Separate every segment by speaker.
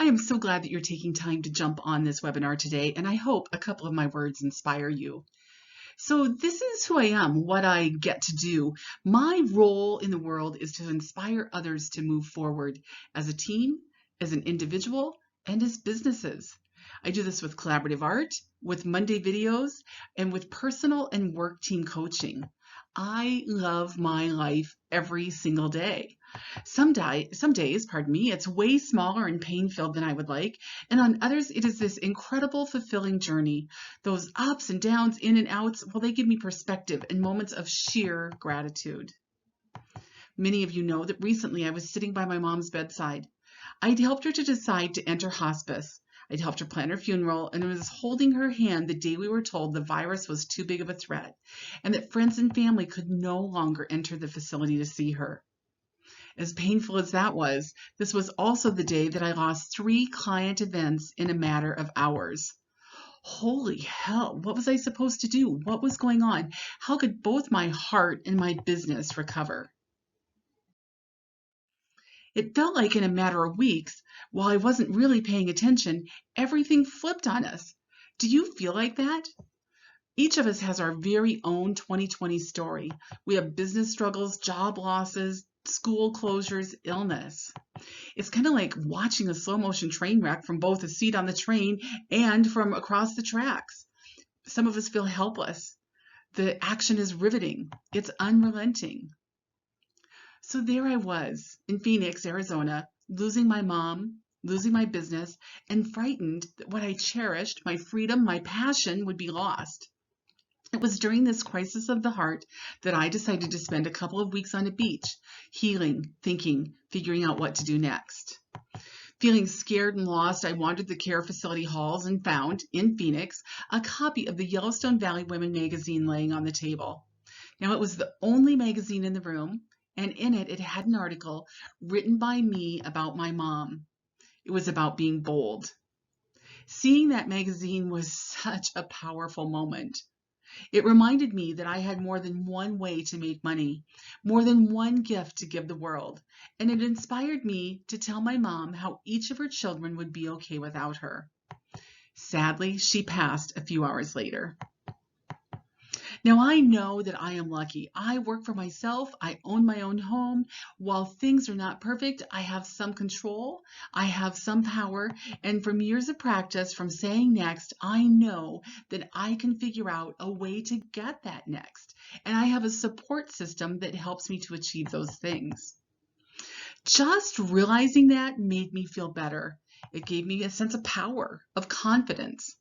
Speaker 1: I am so glad that you're taking time to jump on this webinar today, and I hope a couple of my words inspire you. So this is who I am, what I get to do. My role in the world is to inspire others to move forward as a team, as an individual, and as businesses. I do this with collaborative art, with Monday videos, and with personal and work team coaching. I love my life every single day. Some days, it's way smaller and pain-filled than I would like, and on others, it is this incredible, fulfilling journey. Those ups and downs, in and outs, well, they give me perspective and moments of sheer gratitude. Many of you know that recently I was sitting by my mom's bedside. I'd helped her to decide to enter hospice. I'd helped her plan her funeral and was holding her hand the day we were told the virus was too big of a threat and that friends and family could no longer enter the facility to see her. As painful as that was, this was also the day that I lost 3 client events in a matter of hours. Holy hell, what was I supposed to do? What was going on? How could both my heart and my business recover? It felt like in a matter of weeks, while I wasn't really paying attention, everything flipped on us. Do you feel like that? Each of us has our very own 2020 story. We have business struggles, job losses, school closures, illness. It's kind of like watching a slow motion train wreck from both a seat on the train and from across the tracks. Some of us feel helpless. The action is riveting. It's unrelenting. So there I was in Phoenix, Arizona, losing my mom, losing my business, and frightened that what I cherished, my freedom, my passion, would be lost. It was during this crisis of the heart that I decided to spend a couple of weeks on a beach, healing, thinking, figuring out what to do next. Feeling scared and lost, I wandered the care facility halls and found, in Phoenix, a copy of the Yellowstone Valley Women magazine laying on the table. Now, it was the only magazine in the room, and in it, it had an article written by me about my mom. It was about being bold. Seeing that magazine was such a powerful moment. It reminded me that I had more than one way to make money, more than one gift to give the world, and it inspired me to tell my mom how each of her children would be okay without her. Sadly, she passed a few hours later. Now, I know that I am lucky. I work for myself. I own my own home. While things are not perfect, I have some control. I have some power. And from years of practice, from saying next, I know that I can figure out a way to get that next. And I have a support system that helps me to achieve those things. Just realizing that made me feel better. It gave me a sense of power, of confidence.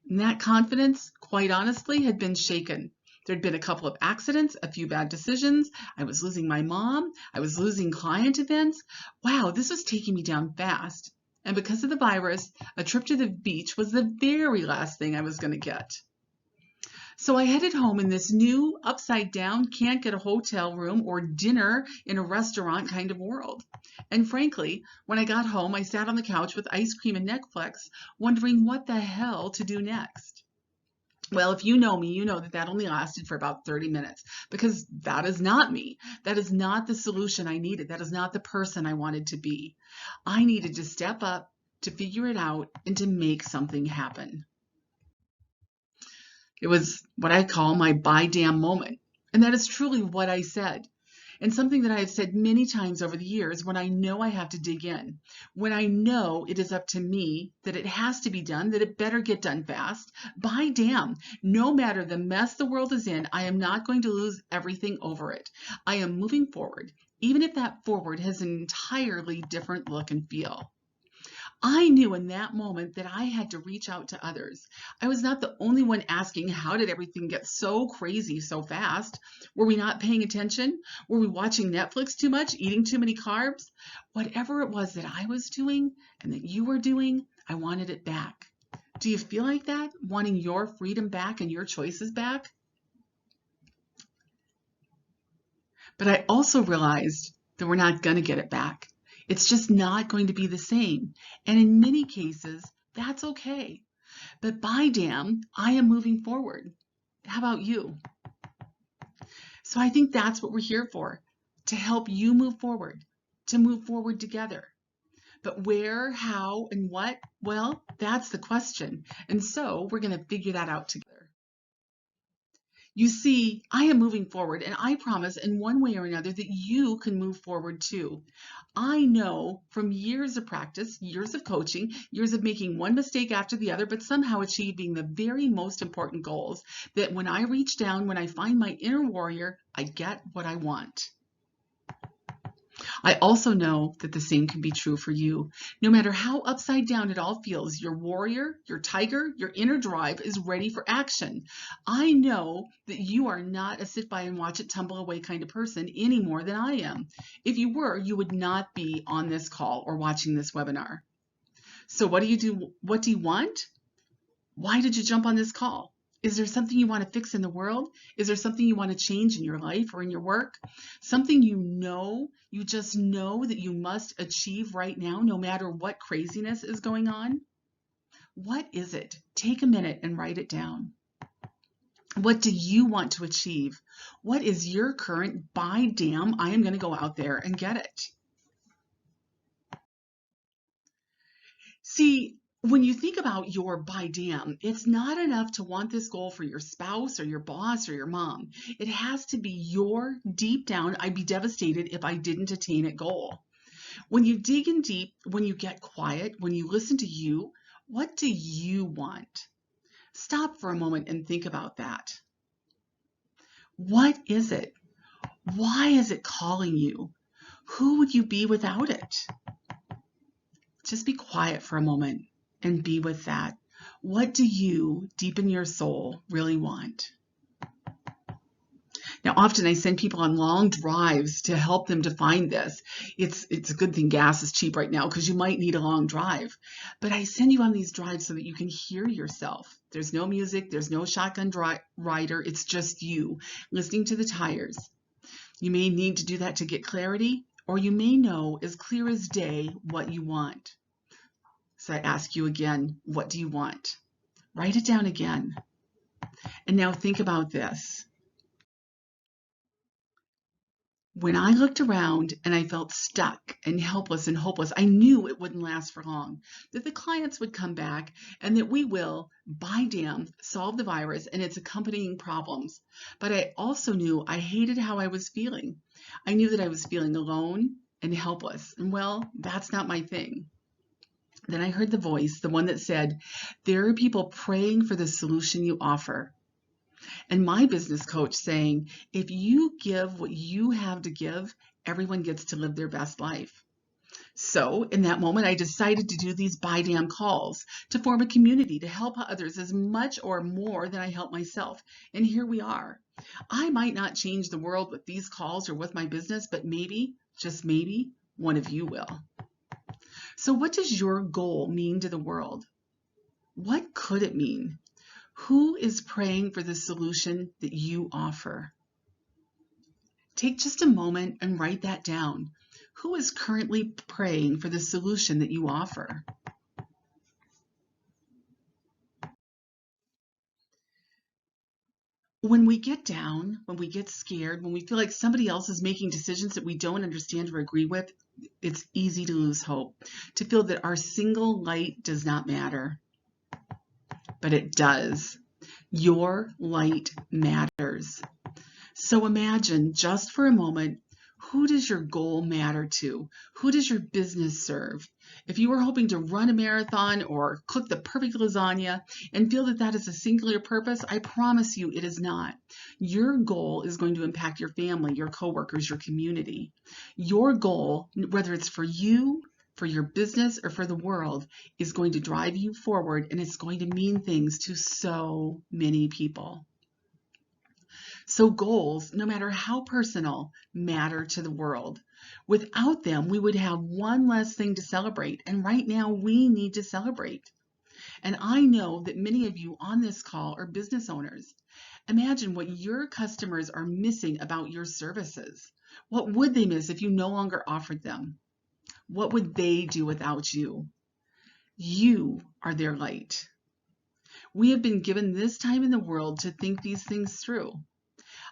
Speaker 1: And that confidence, quite honestly, had been shaken. There'd been a couple of accidents, a few bad decisions. I was losing my mom. I was losing client events. Wow, this was taking me down fast. And because of the virus, a trip to the beach was the very last thing I was going to get. So I headed home in this new, upside down, can't get a hotel room or dinner in a restaurant kind of world. And frankly, when I got home, I sat on the couch with ice cream and Netflix, wondering what the hell to do next. Well, if you know me, you know that that only lasted for about 30 minutes because that is not me. That is not the solution I needed. That is not the person I wanted to be. I needed to step up, to figure it out, and to make something happen. It was what I call my buy damn moment. And that is truly what I said. And something that I have said many times over the years when I know I have to dig in, when I know it is up to me, that it has to be done, that it better get done fast, by damn, no matter the mess the world is in, I am not going to lose everything over it. I am moving forward, even if that forward has an entirely different look and feel. I knew in that moment that I had to reach out to others. I was not the only one asking, how did everything get so crazy so fast? Were we not paying attention? Were we watching Netflix too much, eating too many carbs? Whatever it was that I was doing and that you were doing, I wanted it back. Do you feel like that? Wanting your freedom back and your choices back? But I also realized that we're not going to get it back. It's just not going to be the same. And in many cases, that's okay. But by damn, I am moving forward. How about you? So I think that's what we're here for, to help you move forward, to move forward together. But where, how, and what? Well, that's the question. And so we're going to figure that out together. You see, I am moving forward, and I promise in one way or another that you can move forward too. I know from years of practice, years of coaching, years of making one mistake after the other, but somehow achieving the very most important goals, that when I reach down, when I find my inner warrior, I get what I want. I also know that the same can be true for you. No matter how upside down it all feels, your warrior, your tiger, your inner drive is ready for action. I know that you are not a sit by and watch it tumble away kind of person any more than I am. If you were, you would not be on this call or watching this webinar. So what do you do? What do you want? Why did you jump on this call? Is there something you want to fix in the world? Is there something you want to change in your life or in your work? Something you just know that you must achieve right now, no matter what craziness is going on? What is it? Take a minute and write it down. What do you want to achieve? What is your current by damn, I am going to go out there and get it? See, when you think about your by damn, it's not enough to want this goal for your spouse or your boss or your mom. It has to be your deep down, I'd be devastated if I didn't attain it goal. When you dig in deep, when you get quiet, when you listen to you, what do you want? Stop for a moment and think about that. What is it? Why is it calling you? Who would you be without it? Just be quiet for a moment and be with that. What do you, deep in your soul, really want? Now, often I send people on long drives to help them define this. It's a good thing gas is cheap right now because you might need a long drive. But I send you on these drives so that you can hear yourself. There's no music, there's no shotgun rider, it's just you listening to the tires. You may need to do that to get clarity, or you may know as clear as day what you want. So I ask you again, what do you want? Write it down again. And now think about this. When I looked around and I felt stuck and helpless and hopeless, I knew it wouldn't last for long, that the clients would come back and that we will, by damn, solve the virus and its accompanying problems. But I also knew I hated how I was feeling. I knew that I was feeling alone and helpless. And well, that's not my thing. Then I heard the voice, the one that said, there are people praying for the solution you offer. And my business coach saying, if you give what you have to give, everyone gets to live their best life. So in that moment, I decided to do these by damn calls to form a community to help others as much or more than I help myself. And here we are. I might not change the world with these calls or with my business, but maybe, just maybe, one of you will. So what does your goal mean to the world? What could it mean? Who is praying for the solution that you offer? Take just a moment and write that down. Who is currently praying for the solution that you offer? When we get down, when we get scared, when we feel like somebody else is making decisions that we don't understand or agree with, it's easy to lose hope, to feel that our single light does not matter. But it does. Your light matters. So imagine just for a moment, who does your goal matter to? Who does your business serve? If you were hoping to run a marathon or cook the perfect lasagna and feel that that is a singular purpose, I promise you it is not. Your goal is going to impact your family, your coworkers, your community. Your goal, whether it's for you, for your business, or for the world, is going to drive you forward, and it's going to mean things to so many people. So goals, no matter how personal, matter to the world. Without them, we would have one less thing to celebrate, and right now we need to celebrate. And I know that many of you on this call are business owners. Imagine what your customers are missing about your services. What would they miss if you no longer offered them? What would they do without you? You are their light. We have been given this time in the world to think these things through.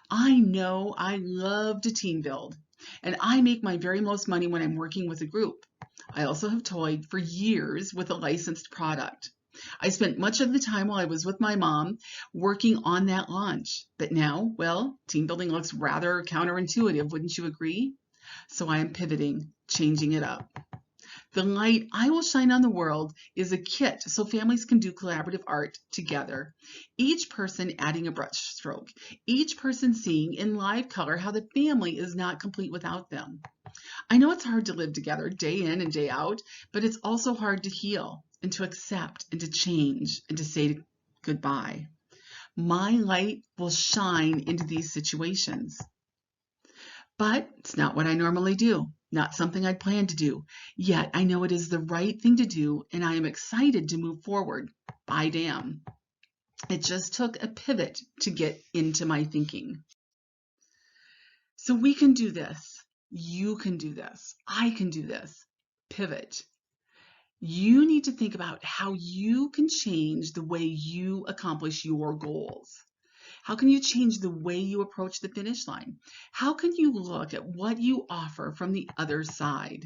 Speaker 1: I know I love to team build, and I make my very most money when I'm working with a group. I also have toyed for years with a licensed product. I spent much of the time while I was with my mom working on that launch. But now, well, team building looks rather counterintuitive, wouldn't you agree? So I am pivoting, changing it up. The light I will shine on the world is a kit so families can do collaborative art together. Each person adding a brush stroke, each person seeing in live color how the family is not complete without them. I know it's hard to live together day in and day out, but it's also hard to heal and to accept and to change and to say goodbye. My light will shine into these situations. But it's not what I normally do, not something I'd planned to do. Yet I know it is the right thing to do, and I am excited to move forward. By damn. It just took a pivot to get into my thinking. So we can do this. You can do this. I can do this. Pivot. You need to think about how you can change the way you accomplish your goals. How can you change the way you approach the finish line? How can you look at what you offer from the other side?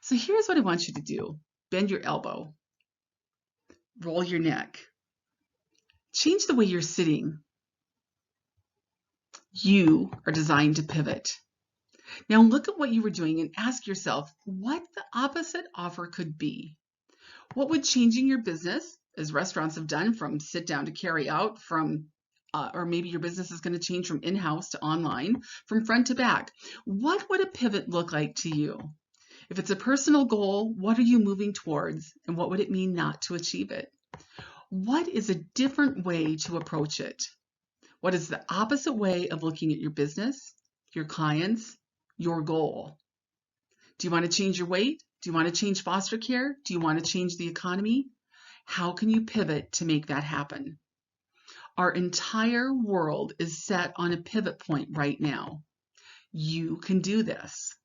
Speaker 1: So here's what I want you to do. Bend your elbow. Roll your neck. Change the way you're sitting. You are designed to pivot. Now look at what you were doing and ask yourself what the opposite offer could be. What would changing your business, as restaurants have done, from sit down to carry out, or maybe your business is going to change from in-house to online, from front to back. What would a pivot look like to you? If it's a personal goal, what are you moving towards, and what would it mean not to achieve it? What is a different way to approach it? What is the opposite way of looking at your business, your clients, your goal? Do you want to change your weight? Do you want to change foster care? Do you want to change the economy? How can you pivot to make that happen? Our entire world is set on a pivot point right now. You can do this.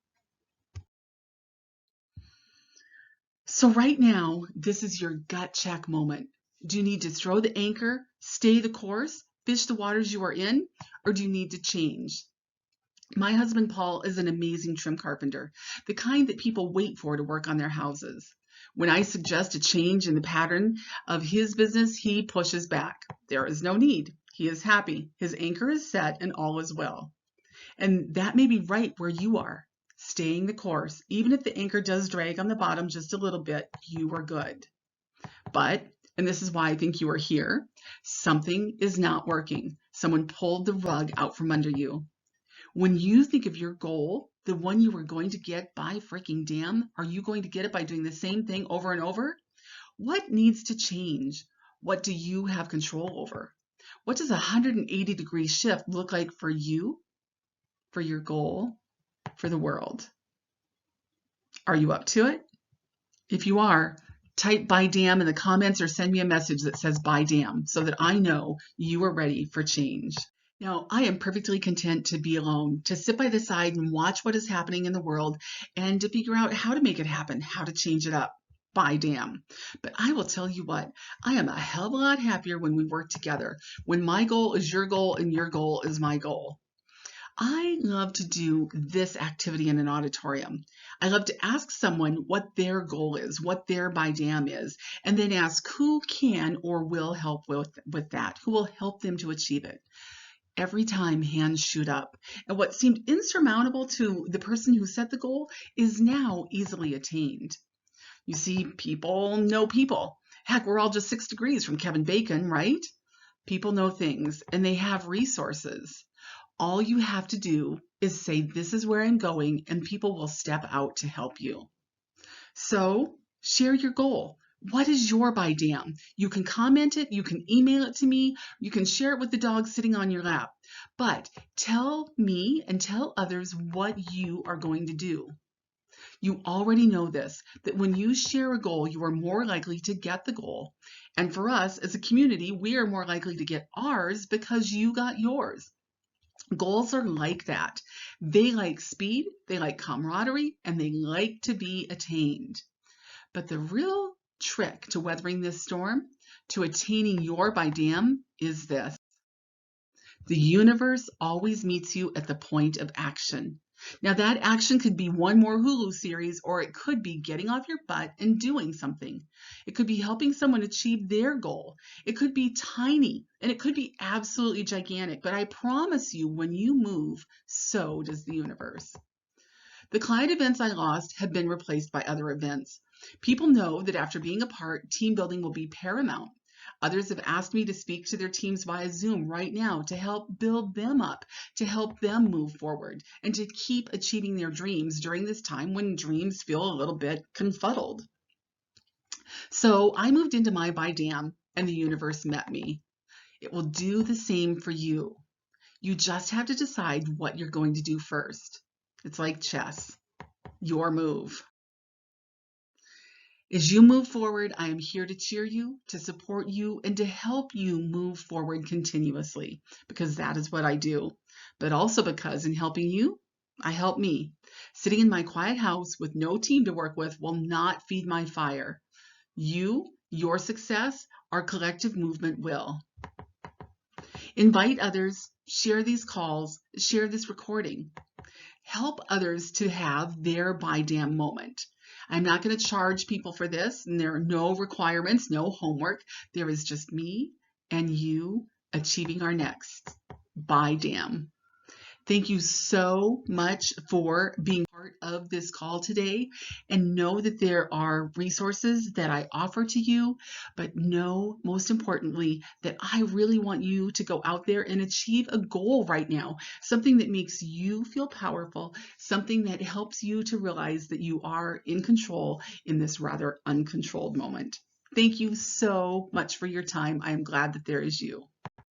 Speaker 1: So right now, this is your gut check moment. Do you need to throw the anchor, stay the course, fish the waters you are in, or do you need to change? My husband, Paul, is an amazing trim carpenter, the kind that people wait for to work on their houses. When I suggest a change in the pattern of his business, he pushes back. There is no need. He is happy. His anchor is set and all is well. And that may be right where you are, staying the course. Even if the anchor does drag on the bottom just a little bit, you are good. But, and this is why I think you are here, something is not working. Someone pulled the rug out from under you. When you think of your goal, the one you were going to get by freaking damn, are you going to get it by doing the same thing over and over? What needs to change? What do you have control over? What does a 180-degree shift look like for you, for your goal, for the world? Are you up to it? If you are, type "by damn" in the comments or send me a message that says "by damn" so that I know you are ready for change. Now, I am perfectly content to be alone, to sit by the side and watch what is happening in the world and to figure out how to make it happen, how to change it up. By damn. But I will tell you what, I am a hell of a lot happier when we work together, when my goal is your goal and your goal is my goal. I love to do this activity in an auditorium. I love to ask someone what their goal is, what their by damn is, and then ask who can or will help with that, who will help them to achieve it. Every time hands shoot up, and what seemed insurmountable to the person who set the goal is now easily attained. You see, people know people. Heck, we're all just 6 degrees from Kevin Bacon, right? People know things, and they have resources. All you have to do is say, this is where I'm going, and people will step out to help you. So share your goal. What is your by damn? You can comment it, you can email it to me, you can share it with the dog sitting on your lap. But tell me and tell others what you are going to do. You already know this, that when you share a goal, you are more likely to get the goal. And for us as a community, we are more likely to get ours because you got yours. Goals are like that. They like speed, they like camaraderie, and they like to be attained. But the real trick to weathering this storm, to attaining your by damn, is this. The universe always meets you at the point of action. Now, that action could be one more Hulu series, or it could be getting off your butt and doing something. It could be helping someone achieve their goal. It could be tiny, and it could be absolutely gigantic. But I promise you, when you move, so does the universe. The client events I lost have been replaced by other events. People know that after being apart, team building will be paramount. Others have asked me to speak to their teams via Zoom right now to help build them up, to help them move forward, and to keep achieving their dreams during this time when dreams feel a little bit confuddled. So I moved into my by dam, and the universe met me. It will do the same for you. You just have to decide what you're going to do first. It's like chess. Your move. As you move forward, I am here to cheer you, to support you, and to help you move forward continuously, because that is what I do. But also because in helping you, I help me. Sitting in my quiet house with no team to work with will not feed my fire. You, your success, our collective movement will. Invite others, share these calls, share this recording. Help others to have their by dam moment. I'm not going to charge people for this, and there are no requirements, no homework. There is just me and you achieving our next by dam. Thank you so much for being part of this call today, and know that there are resources that I offer to you, but know most importantly that I really want you to go out there and achieve a goal right now, something that makes you feel powerful, something that helps you to realize that you are in control in this rather uncontrolled moment. Thank you so much for your time. I am glad that there is you.